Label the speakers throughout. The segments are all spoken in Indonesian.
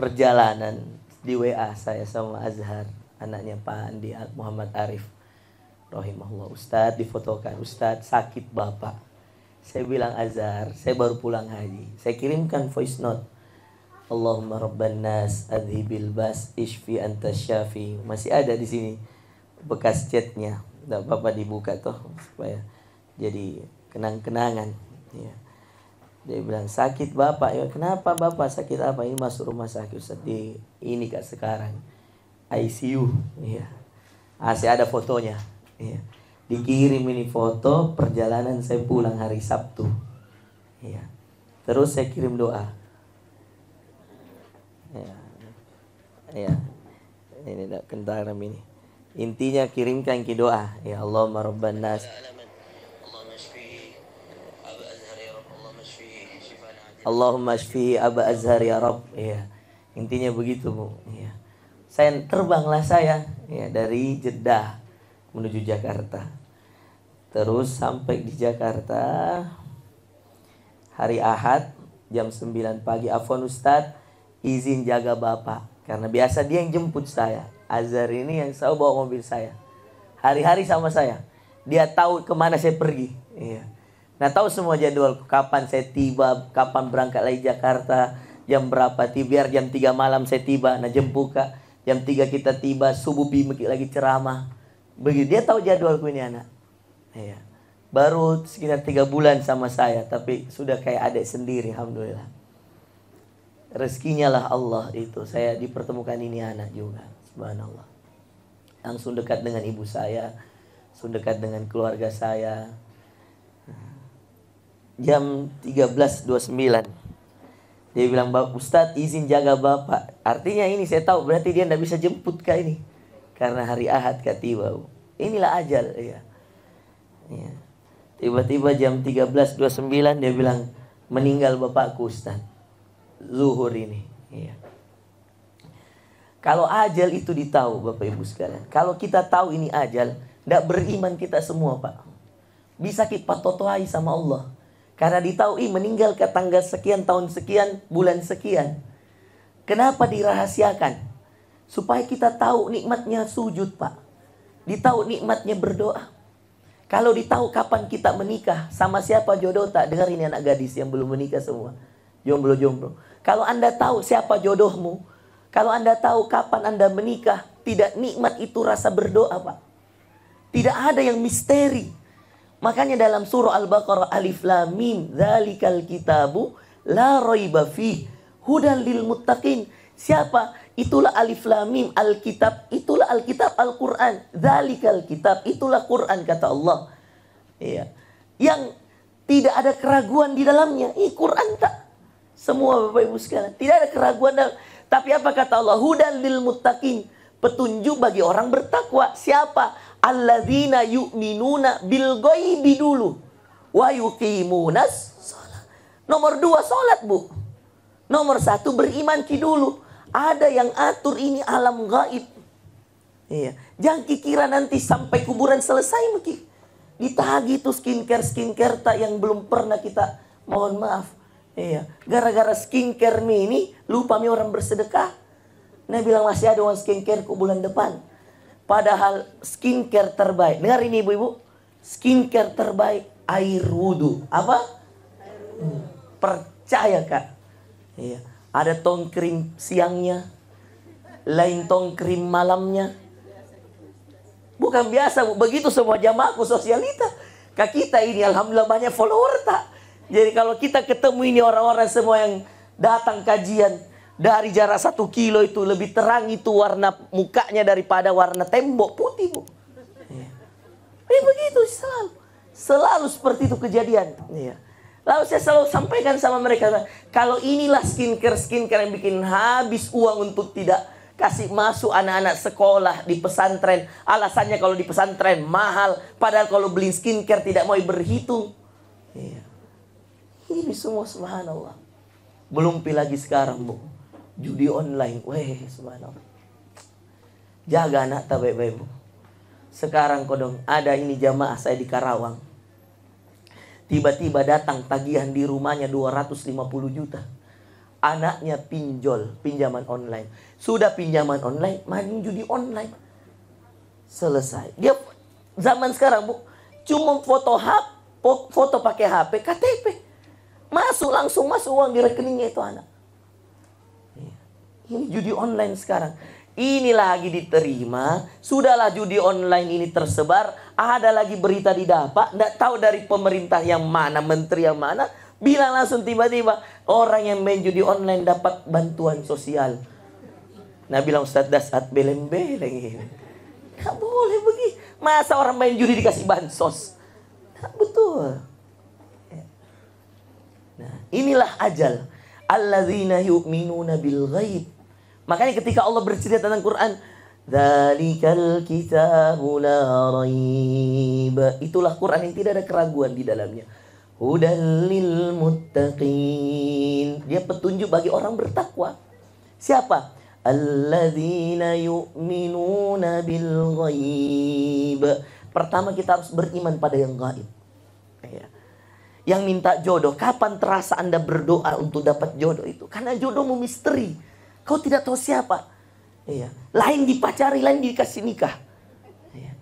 Speaker 1: perjalanan di WA saya sama Azhar, anaknya Pak Andi Muhammad Arif rahimahullah. Ustadz difotokan, Ustadz sakit bapak. Saya bilang Azhar, saya baru pulang haji. Saya kirimkan voice note. Allahumma rabban nas adhibil bas ishfi anta syafi. Masih ada di sini bekas chatnya. Tidak apa-apa dibuka toh supaya jadi kenang-kenangan. Ya. Dia bilang sakit bapak. Ya, kenapa bapak sakit apa? Ini masuk rumah sakit Ustaz. Ini kak sekarang ICU. Ya. Masih ada fotonya. Ya. Dikirim ini foto perjalanan saya pulang hari Sabtu. Ya. Terus saya kirim doa. Ya. Ya. Ini tak kentaram ini. Intinya kirimkan ki doa. Ya Allahumma rabban nas. Allahumma shfihi Aba Azhar ya Rabb. Ya. Intinya begitu, Bu. Ya. Saya terbanglah saya ya dari Jeddah menuju Jakarta. Terus sampai di Jakarta hari Ahad jam 9 pagi. Afwan Ustadz, izin jaga Bapak. Karena biasa dia yang jemput saya. Azhar ini yang selalu bawa mobil saya. Hari-hari sama saya. Dia tahu kemana saya pergi. Iya. Nah tahu semua jadwal. Kapan saya tiba. Kapan berangkat lagi Jakarta. Jam berapa tiba. Biar jam 3 malam saya tiba. Nah jemput Kak. Jam 3 kita tiba. Subuh lagi ceramah. Begitu. Dia tahu jadwalku ini anak. Iya. Baru sekitar 3 bulan sama saya. Tapi sudah kayak adik sendiri. Alhamdulillah. Rezekinya lah Allah itu. Saya dipertemukan ini anak juga. Subhanallah. Langsung dekat dengan ibu saya. Langsung dekat dengan keluarga saya. Jam 13.29 dia bilang, Ustadz izin jaga bapak. Artinya ini saya tahu berarti dia tidak bisa jemput kak ini. Karena hari Ahad kak tiba. Inilah ajal ya. Ya. Tiba-tiba jam 13.29 dia bilang, meninggal bapakku Ustadz. Zuhur ini ya. Kalau ajal itu ditahu Bapak Ibu sekalian. Kalau kita tahu ini ajal, tidak beriman kita semua Pak. Bisa kita patotoai sama Allah. Karena ditahu meninggal ke tanggal sekian, tahun sekian, bulan sekian. Kenapa dirahasiakan? Supaya kita tahu nikmatnya sujud Pak. Ditahu nikmatnya berdoa. Kalau ditahu kapan kita menikah, sama siapa jodoh tak. Dengar ini anak gadis yang belum menikah semua. Jomblo-jomblo. Kalau Anda tahu siapa jodohmu, kalau Anda tahu kapan Anda menikah, tidak nikmat itu rasa berdoa Pak. Tidak ada yang misteri. Makanya dalam surah Al-Baqarah Alif Lam Mim, dzalikal kitabu la raiba fih hudal lil muttaqin. Siapa? Itulah Alif Lam Mim, Alkitab. Itulah Alkitab Al-Qur'an. Dzalikal kitab, itulah Quran kata Allah. Iya. Yang tidak ada keraguan di dalamnya. Ini Quran tak? Semua Bapak Ibu sekalian, tidak ada keraguan dalam. Tapi apa kata Allah? Hudal lil muttaqin. Petunjuk bagi orang bertakwa. Siapa? Alladzina yu'minuna bil ghaibi dulu wa yuqimunas shalah. Nomor 2 salat, Bu. Nomor 1 beriman ki dulu. Ada yang atur ini alam gaib. Iya. Jangan kira nanti sampai kuburan selesai mungkin ditagih itu skincare tak yang belum pernah kita, mohon maaf. Iya. Gara-gara skincare ini lupa orang bersedekah. Nah bilang masih ada uang skincare ku bulan depan. Padahal skincare terbaik. Dengar ini ibu-ibu. Skincare terbaik air wudhu. Apa? Percaya kak. Iya. Ada tong krim siangnya. Lain tong krim malamnya. Bukan biasa Bu. Begitu semua jamaahku sosialita. Kak kita ini alhamdulillah banyak follower tak. Jadi kalau kita ketemu ini orang-orang semua yang datang kajian. Dari jarak 1 kilo itu lebih terang itu warna mukanya daripada warna tembok putih Bu. Begitu selalu. Selalu seperti itu kejadian. Lalu saya selalu sampaikan sama mereka. Kalau inilah skincare yang bikin habis uang untuk tidak kasih masuk anak-anak sekolah di pesantren. Alasannya kalau di pesantren mahal. Padahal kalau beli skincare tidak mau berhitung. Ini semua subhanallah. Belum lagi sekarang Bu. Judi online. Weh subhanallah. Jaga anak tak baik-baik Bu. Sekarang kodong ada ini jamaah saya di Karawang. Tiba-tiba datang tagihan di rumahnya 250 juta. Anaknya pinjol, pinjaman online. Sudah pinjaman online, main judi online. Selesai. Dia zaman sekarang, Bu, cuma foto pakai HP, KTP. Langsung masuk uang di rekeningnya itu anak. Ini judi online sekarang. Ini lagi diterima. Sudahlah judi online ini tersebar. Ada lagi berita didapat. Tidak tahu dari pemerintah yang mana, menteri yang mana. Bilang langsung tiba-tiba, orang yang main judi online dapat bantuan sosial. Nah bilang Ustaz Dasat beleng-beleng ini. Gak boleh begitu. Masa orang main judi dikasih bansos? Nah, betul. Nah, inilah ajal. Alladzina yu'minuna bil ghaib. Makanya ketika Allah bercerita tentang Quran, Dzalikal kitabu la raib. Itulah Quran yang tidak ada keraguan di dalamnya. Hudal lil muttaqin. Dia petunjuk bagi orang bertakwa. Siapa? Alladzina yu'minuna bil ghaib. Pertama kita harus beriman pada yang gaib. Ya. Yang minta jodoh, kapan terasa Anda berdoa untuk dapat jodoh itu? Karena jodohmu misteri. Kau tidak tahu siapa. Iya. Lain dipacari, lain dikasih nikah. Iya.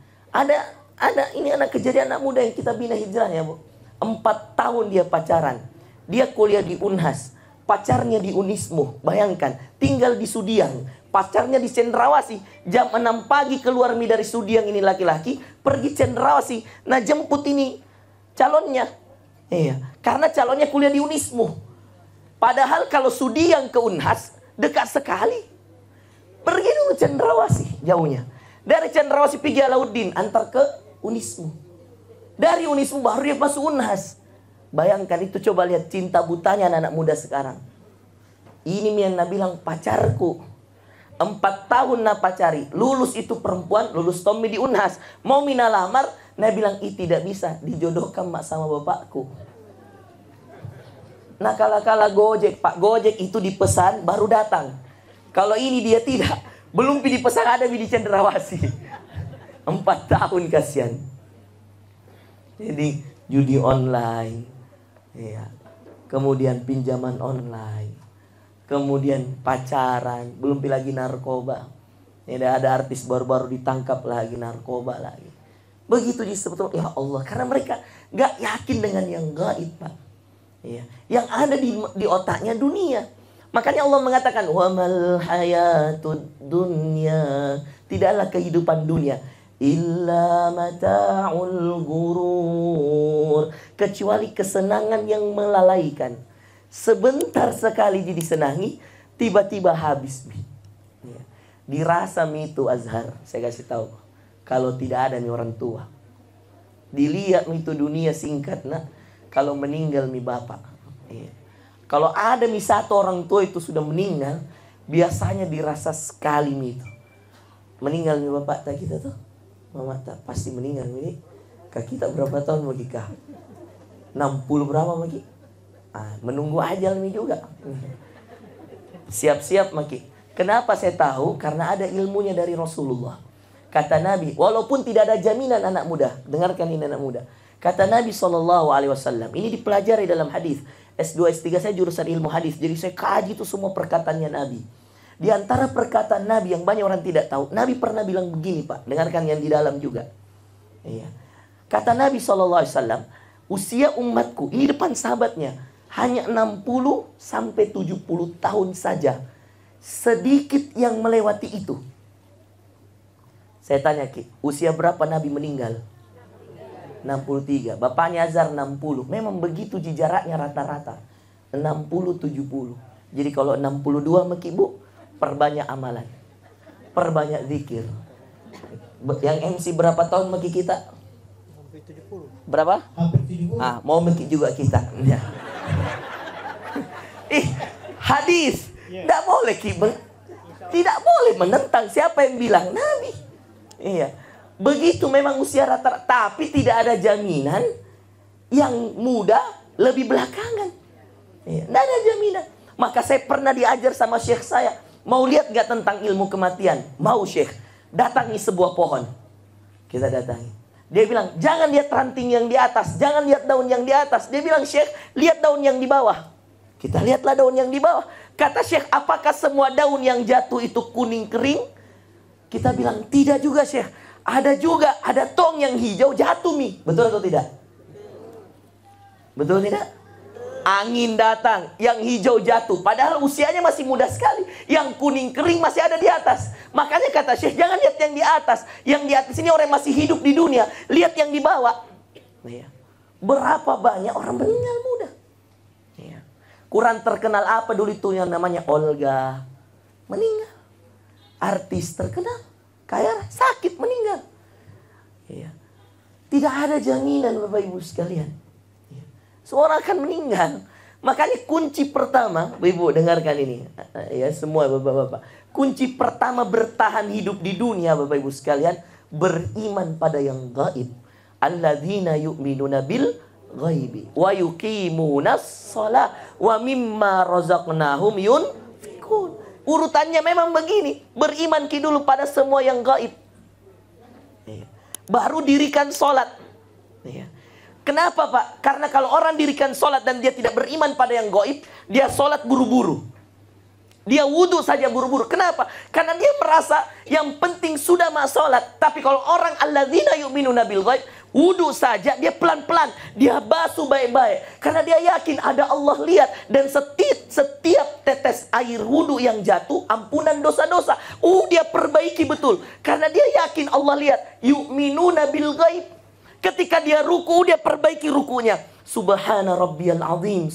Speaker 1: Ada ini anak kejadian anak muda yang kita bina hijrahnya, Bu. 4 tahun dia pacaran. Dia kuliah di Unhas. Pacarnya di Unismu. Bayangkan, tinggal di Sudiang. Pacarnya di Cendrawasih. Jam 6 pagi keluar dari Sudiang ini laki-laki. Pergi Cendrawasih. Nah jemput ini calonnya. Iya. Karena calonnya kuliah di Unismu. Padahal kalau Sudiang ke Unhas dekat sekali. Pergi dulu Cendrawasih jauhnya. Dari Cendrawasih pergi Alauddin, antar ke Unismu. Dari Unismu baru dia masuk Unhas. Bayangkan itu, coba lihat cinta butanya anak-anak muda sekarang. Ini yang Nabi bilang pacarku. 4 tahun nak pacari. Lulus itu perempuan, lulus Tommy di Unhas. Mau mina lamar, Nabi bilang tidak bisa, dijodohkan mak sama bapakku. Nah kala-kala Gojek, Pak Gojek itu dipesan baru datang. Kalau ini dia tidak, belum dipesan ada di Cendrawasih. 4 tahun kasihan. Jadi judi online, ya. Kemudian pinjaman online, kemudian pacaran, belum lagi narkoba. Ya, ada artis baru-baru ditangkap lagi narkoba lagi. Begitu disebut, ya Allah, karena mereka nggak yakin dengan yang gaib, Pak. Ya, yang ada di otaknya dunia. Makanya Allah mengatakan wamal hayatud dunya, tidaklah kehidupan dunia illa mata'ul ghurur, kecuali kesenangan yang melalaikan. Sebentar sekali disenangi, tiba-tiba habis. Ya. Dirasa itu Azhar, saya kasih tahu. Kalau tidak ada nih orang tua, dilihat itu dunia singkat nak. Kalau meninggal mi bapak, ya. Kalau ada mi satu orang tua itu sudah meninggal, biasanya dirasa sekali mi itu. Meninggal mi bapak tak kita tuh, mama tak pasti meninggal mi. Kak kita berapa tahun lagi kah? 60 berapa lagi? Menunggu ajal mi juga. Siap-siap maki. Kenapa saya tahu? Karena ada ilmunya dari Rasulullah. Kata Nabi, walaupun tidak ada jaminan anak muda, dengarkan ini anak muda. Kata Nabi SAW, ini dipelajari dalam hadis. S2, S3 saya jurusan ilmu hadis. Jadi saya kaji itu semua perkataannya Nabi. Di antara perkataan Nabi yang banyak orang tidak tahu, Nabi pernah bilang begini, Pak. Dengarkan yang di dalam juga. Iya. Kata Nabi SAW, usia umatku, ini depan sahabatnya, hanya 60 sampai 70 tahun saja. Sedikit yang melewati itu. Saya tanya, Ki, usia berapa Nabi meninggal? 63. Bapaknya Azhar 60. Memang begitu jaraknya rata-rata. 60-70. Jadi kalau 62 maki Bu, perbanyak amalan. Perbanyak zikir. Yang MC berapa tahun maki kita?
Speaker 2: Hampir 70.
Speaker 1: Berapa?
Speaker 2: Hampir 70.
Speaker 1: Mau maki juga kita. Ya. Hadis. Tidak boleh Ki. Tidak boleh menentang siapa yang bilang Nabi. Iya. Begitu memang usia rata-rata, tapi tidak ada jaminan yang muda lebih belakangan. Tidak ada jaminan. Maka saya pernah diajar sama syekh saya, mau lihat gak tentang ilmu kematian? Mau syekh, datangi sebuah pohon. Kita datangi. Dia bilang, jangan lihat ranting yang di atas, jangan lihat daun yang di atas. Dia bilang, syekh, lihat daun yang di bawah. Kita lihatlah daun yang di bawah. Kata Syekh, apakah semua daun yang jatuh itu kuning kering? Kita bilang tidak juga Syekh. Ada juga, ada tong yang hijau jatuh Mi. Betul atau tidak? Betul tidak? Angin datang, yang hijau jatuh. Padahal usianya masih muda sekali. Yang kuning kering masih ada di atas. Makanya kata Syekh, jangan lihat yang di atas. Yang di atas ini orang yang masih hidup di dunia. Lihat yang di bawah. Berapa banyak orang meninggal muda. Kurang terkenal apa dulu itu yang namanya Olga. Meninggal. Artis terkenal. Kaya sakit meninggal. Tidak ada jaminan Bapak Ibu sekalian. Seorang akan meninggal. Makanya kunci pertama, Ibu dengarkan ini. Ya semua Bapak-bapak. Kunci pertama bertahan hidup di dunia Bapak Ibu sekalian. Beriman pada yang gaib. Alladzina yu'minuna bil ghaibi. Wa yuqimunas shalah. Wa mimma razaqnahum yunfikun. Urutannya memang begini. Beriman dulu pada semua yang gaib. Baru dirikan sholat. Kenapa Pak? Karena kalau orang dirikan sholat dan dia tidak beriman pada yang gaib, dia sholat buru-buru. Dia wudhu saja buru-buru. Kenapa? Karena dia merasa yang penting sudah mah sholat. Tapi kalau orang alladzina yu'minuna bil ghaib, wudhu saja dia pelan-pelan. Dia basuh baik-baik. Karena dia yakin ada Allah lihat. Dan setiap tetes air wudhu yang jatuh, ampunan dosa-dosa. Dia perbaiki betul. Karena dia yakin Allah lihat. Yu'minuna bil ghaib. Ketika dia ruku, dia perbaiki rukunya. Subhana rabbiyal azim.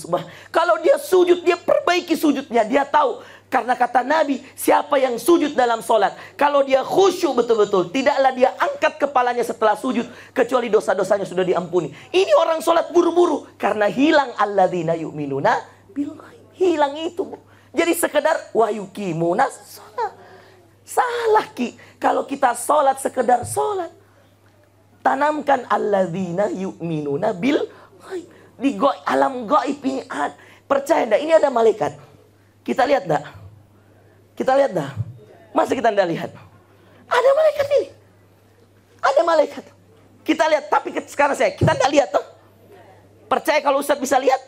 Speaker 1: Kalau dia sujud, dia perbaiki sujudnya. Dia tahu. Karena kata Nabi, siapa yang sujud dalam sholat, kalau dia khusyuk betul-betul, tidaklah dia angkat kepalanya setelah sujud, kecuali dosa-dosanya sudah diampuni. Ini orang sholat buru-buru. Karena hilang alladzina yu'minuna bil ghaib. Hilang itu. Jadi sekedar wa yuqimunas shalah. Salah Ki. Kalau kita sholat sekedar sholat. Tanamkan alladzina yu'minuna bil ghaib. Di alam gaib ini ada. Percaya enggak? Ini ada malaikat. Kita lihat enggak? Kita lihat enggak? Masa kita enggak lihat? Ada malaikat ini. Ada malaikat. Kita lihat. Tapi sekarang kita enggak lihat toh. Percaya kalau Ustaz bisa lihat?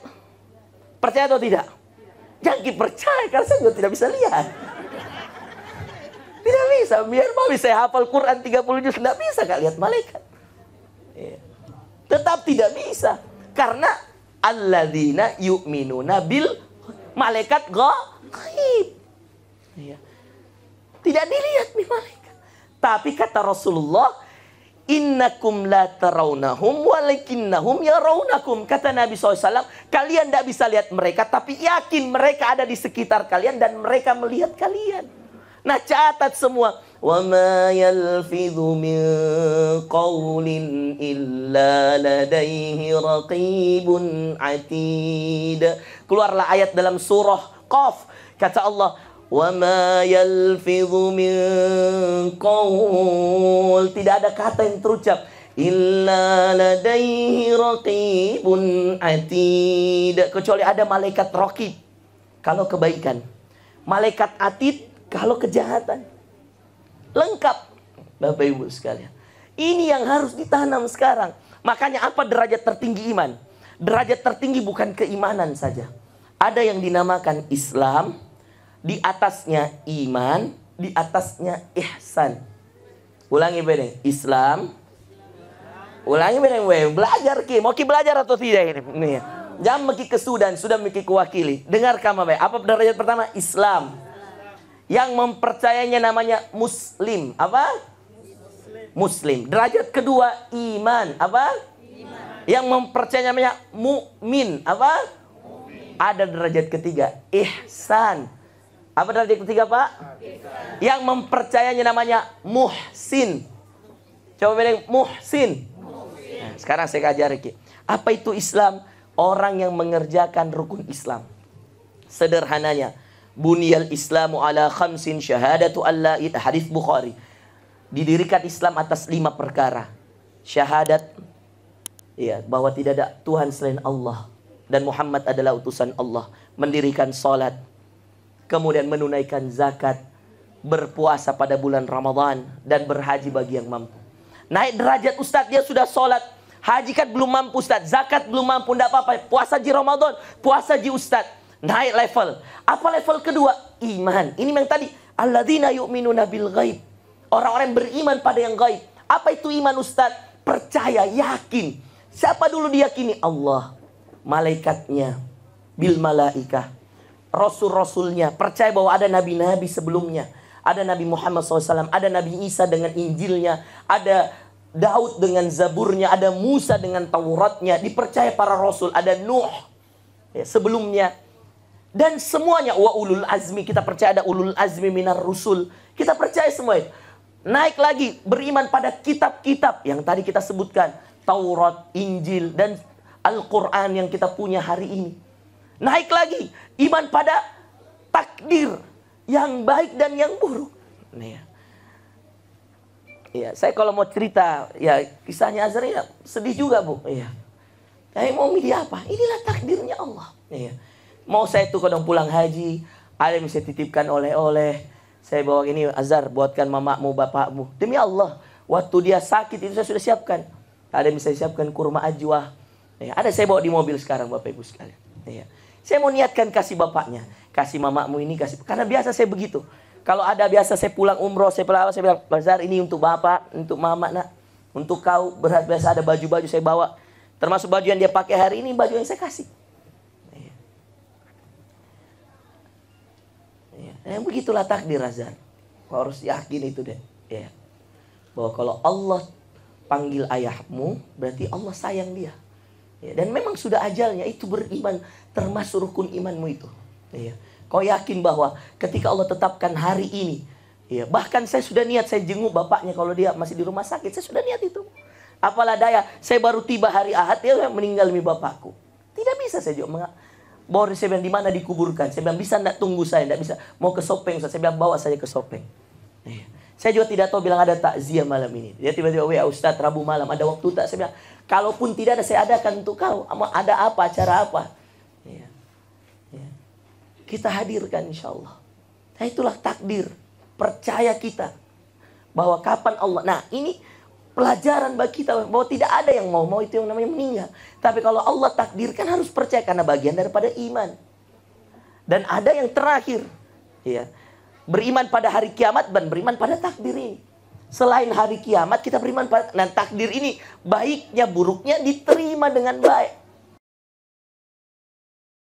Speaker 1: Percaya atau tidak? Jangan percaya karena saya juga tidak bisa lihat. Tidak bisa. Biar mami saya hafal Quran 30 juz. Enggak bisa enggak lihat malaikat. Tetap tidak bisa. Karena alladzina yu'minuna bil malaikat gaib. Tidak dilihat nih malaikat. Tapi kata Rasulullah, innakum la tarawnahum walakinnahum yarawnakum. Kata Nabi SAW, kalian tidak bisa lihat mereka, tapi yakin mereka ada di sekitar kalian dan mereka melihat kalian. Nah, catat semua. Wa ma yalfidhu min qawlin illa ladaihi raqibun atid. Keluarlah ayat dalam surah Qaf. Kata Allah, wa ma yalfidhu min qawl. Tidak ada kata yang terucap illa ladaihi raqibun atid, kecuali ada malaikat raqib kalau kebaikan, malaikat atid kalau kejahatan. Lengkap Bapak Ibu sekalian. Ini yang harus ditanam sekarang. Makanya apa derajat tertinggi iman? Derajat tertinggi bukan keimanan saja. Ada yang dinamakan Islam, di atasnya iman, di atasnya ihsan. Ulangi bedeng. Islam. Ulangi bedeng. Belajar Ki. Mau Ki belajar atau tidak ini? Jangan meki kesudan, sudah meki kuwakili. Dengar kamu baik. Apa derajat pertama? Islam. Yang mempercayainya namanya Muslim. Apa? Muslim. Derajat kedua iman. Apa? Iman. Yang mempercayainya namanya mukmin. Apa? Mu'min. Ada derajat ketiga ihsan. Apa derajat ketiga Pak? Ihsan. Yang mempercayainya namanya muhsin. Coba bedeng muhsin. Nah, sekarang saya ajari Ki. Apa itu Islam? Orang yang mengerjakan rukun Islam. Sederhananya, Buniyal Islamu ala khamsin syahadatu alla ilaha, hadis Bukhari. Didirikan Islam atas 5 perkara. Syahadat, ya, bahwa tidak ada Tuhan selain Allah dan Muhammad adalah utusan Allah. Mendirikan salat, kemudian menunaikan zakat, berpuasa pada bulan Ramadan, dan berhaji bagi yang mampu. Naik derajat Ustadz, dia sudah salat, haji kan belum mampu Ustadz, zakat belum mampu, tidak apa-apa, puasa di Ramadan, puasa di Ustadz. naik level. Apa level kedua? Iman. Ini yang tadi, alladzina yu'minuna bil ghaib. Orang-orang yang beriman pada yang gaib. Apa itu iman Ustaz? Percaya, yakin. Siapa dulu diyakini? Allah, malaikatnya, bil malaikah, rasul-rasulnya. Percaya bahwa ada nabi-nabi sebelumnya. Ada Nabi Muhammad SAW, ada Nabi Isa dengan Injilnya, ada Daud dengan Zaburnya, ada Musa dengan Tauratnya. Dipercaya para rasul, ada Nuh ya, sebelumnya. Dan semuanya, wa ulul azmi, kita percaya ada ulul azmi minar rusul. Kita percaya semua itu. Naik lagi, beriman pada kitab-kitab yang tadi kita sebutkan. Taurat, Injil, dan Al-Quran yang kita punya hari ini. Naik lagi, iman pada takdir yang baik dan yang buruk. Nih ya. Ya, saya kalau mau cerita, ya kisahnya Azhar ya sedih juga Bu. Ya. Saya mau milih apa? Inilah takdirnya Allah. Ya. Mau saya tuh kadang pulang haji, ada yang bisa titipkan oleh-oleh. Saya bawa ini, Azhar buatkan mamamu, bapakmu. Demi Allah, waktu dia sakit itu saya sudah siapkan. Ada yang bisa siapkan kurma ajwa. Ya, ada saya bawa di mobil sekarang Bapak Ibu sekalian. Ya. Saya mau niatkan kasih bapaknya, kasih mamamu ini, kasih. Karena biasa saya begitu. Kalau ada biasa saya pulang umroh, saya bilang, Azhar ini untuk bapak, untuk mama nak, untuk kau. Biasa ada baju-baju saya bawa. Termasuk baju yang dia pakai hari ini, baju yang saya kasih. Ya, begitulah takdir Azhar. Kau harus yakin itu deh. Ya. Bahwa kalau Allah panggil ayahmu, berarti Allah sayang dia. Ya, dan memang sudah ajalnya itu beriman, termasuk rukun imanmu itu. Ya. Kau yakin bahwa ketika Allah tetapkan hari ini, ya, bahkan saya sudah niat saya jenguk bapaknya kalau dia masih di rumah sakit, saya sudah niat itu. Apalah daya, saya baru tiba hari Ahad dia meninggal demi bapakku. Tidak bisa saya juga bawa saya bilang di mana dikuburkan. Saya bilang bisa enggak tunggu saya, enggak bisa. Mau ke Sopeng, saya bilang bawa saya ke Sopeng. Ya. Saya juga tidak tahu bilang ada takziah malam ini. Dia tiba-tiba WA Ustaz Rabu malam ada waktu tak? Saya bilang kalaupun tidak ada saya adakan untuk kau. Ada apa? Acara apa? Ya. Ya. Kita hadirkan insyaAllah. Nah itulah takdir. Percaya kita bahwa kapan Allah. Nah ini pelajaran bagi kita bahwa tidak ada yang mau itu yang namanya meninggal. Tapi kalau Allah takdirkan harus percaya karena bagian daripada iman. Dan ada yang terakhir. Ya. Beriman pada hari kiamat dan beriman pada takdir ini. Selain hari kiamat kita beriman pada takdir ini baiknya buruknya diterima dengan baik.